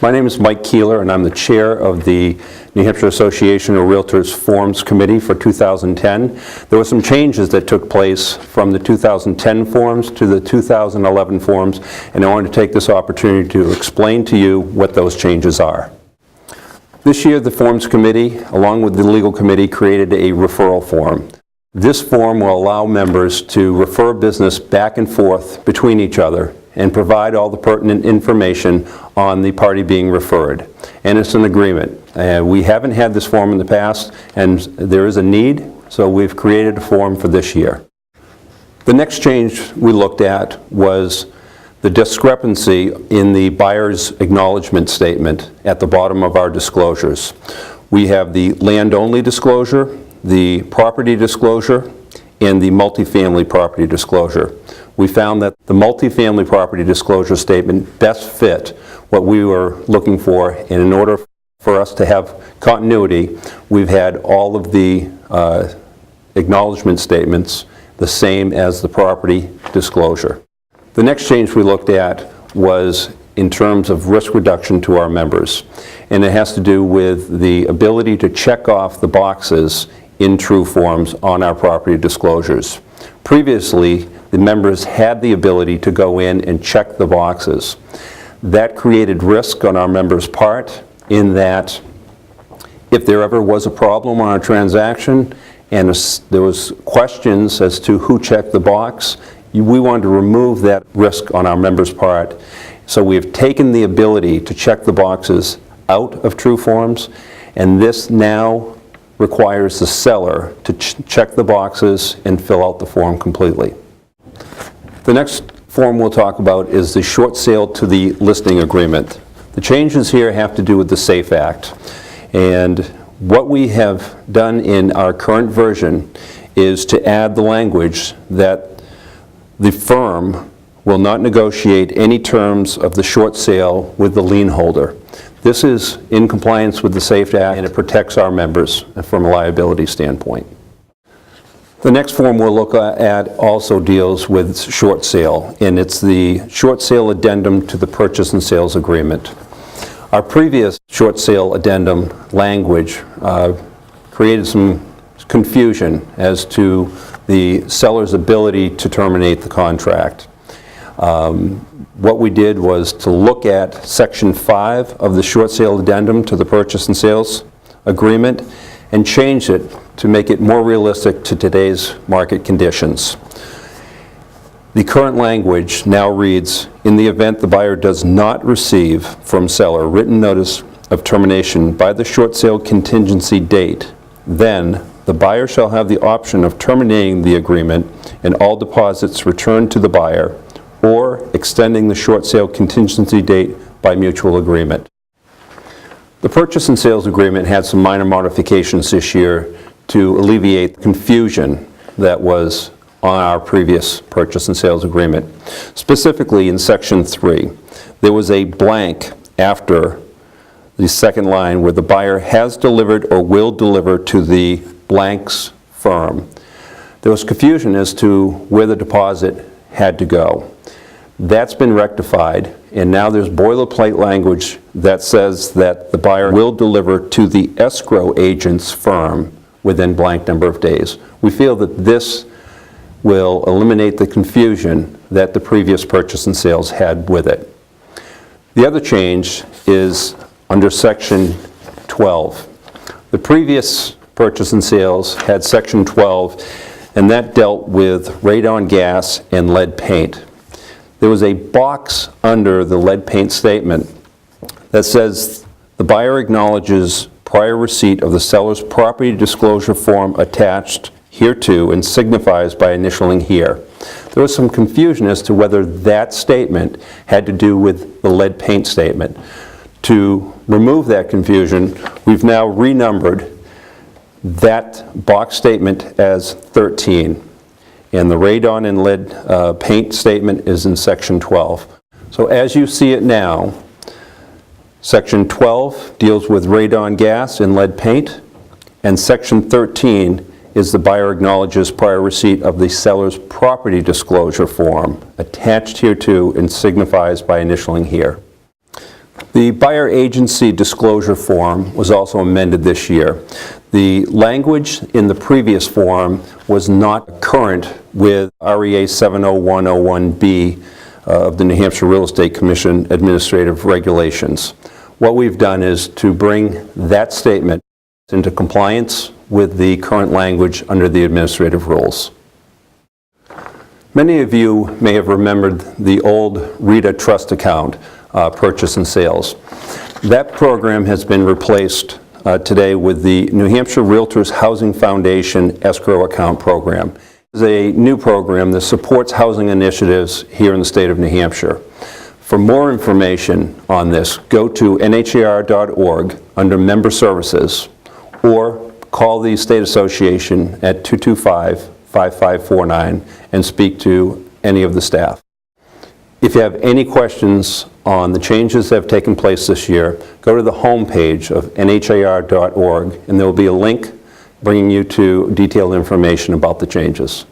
My name is Mike Keeler, and I'm the chair of the New Hampshire Association of Realtors Forms Committee for 2010. There were some changes that took place from the 2010 forms to the 2011 forms, and I want to take this opportunity to explain to you what those changes are. This year, the Forms Committee, along with the Legal Committee, created a referral form. This form will allow members to refer business back and forth between each other and provide all the pertinent information on the party being referred. And it's an agreement. We haven't had this form in the past, and there is a need, so we've created a form for this year. The next change we looked at was the discrepancy in the buyer's acknowledgement statement at the bottom of our disclosures. We have the land-only disclosure, the property disclosure, and the multifamily property disclosure. We found that the multifamily property disclosure statement best fit what we were looking for, and in order for us to have continuity, we've had all of the acknowledgement statements the same as the property disclosure. The next change we looked at was in terms of risk reduction to our members, and it has to do with the ability to check off the boxes in true forms on our property disclosures. Previously, the members had the ability to go in and check the boxes. That created risk on our members' part in that if there ever was a problem on a transaction and there was questions as to who checked the box, we wanted to remove that risk on our members' part. So we've taken the ability to check the boxes out of true forms, and this now requires the seller to check the boxes and fill out the form completely. The next form we'll talk about is the short sale to the listing agreement. The changes here have to do with the SAFE Act, and what we have done in our current version is to add the language that the firm will not negotiate any terms of the short sale with the lien holder. This is in compliance with the SAFE Act, and it protects our members from a liability standpoint. The next form we'll look at also deals with short sale, and it's the short sale addendum to the purchase and sales agreement. Our previous short sale addendum language created some confusion as to the seller's ability to terminate the contract. What we did was to look at Section 5 of the short sale addendum to the purchase and sales agreement and change it to make it more realistic to today's market conditions. The current language now reads, in the event the buyer does not receive from seller written notice of termination by the short sale contingency date, then the buyer shall have the option of terminating the agreement and all deposits returned to the buyer, or extending the short sale contingency date by mutual agreement. The purchase and sales agreement had some minor modifications this year to alleviate the confusion that was on our previous purchase and sales agreement. Specifically in Section 3, there was a blank after the second line where the buyer has delivered or will deliver to the blank's firm. There was confusion as to where the deposit had to go. That's been rectified, and now there's boilerplate language that says that the buyer will deliver to the escrow agent's firm within blank number of days. We feel that this will eliminate the confusion that the previous purchase and sales had with it. The other change is under Section 12. The previous purchase and sales had Section 12, and that dealt with radon gas and lead paint. There was a box under the lead paint statement that says the buyer acknowledges prior receipt of the seller's property disclosure form attached hereto and signifies by initialing here. There was some confusion as to whether that statement had to do with the lead paint statement. To remove that confusion, we've now renumbered that box statement as 13. And the radon and lead paint statement is in Section 12. So as you see it now, Section 12 deals with radon gas and lead paint, and Section 13 is the buyer acknowledges prior receipt of the seller's property disclosure form attached hereto and signifies by initialing here. The buyer agency disclosure form was also amended this year. The language in the previous form was not current with REA 70101B of the New Hampshire Real Estate Commission Administrative Regulations. What we've done is to bring that statement into compliance with the current language under the administrative rules. Many of you may have remembered the old RETA trust account, purchase and sales. That program has been replaced today with the New Hampshire Realtors Housing Foundation escrow account program. It's a new program that supports housing initiatives here in the state of New Hampshire. For more information on this, go to NHAR.org under Member Services or call the State Association at 225-5549 and speak to any of the staff. If you have any questions on the changes that have taken place this year, go to the home page of NHAR.org and there will be a link bringing you to detailed information about the changes.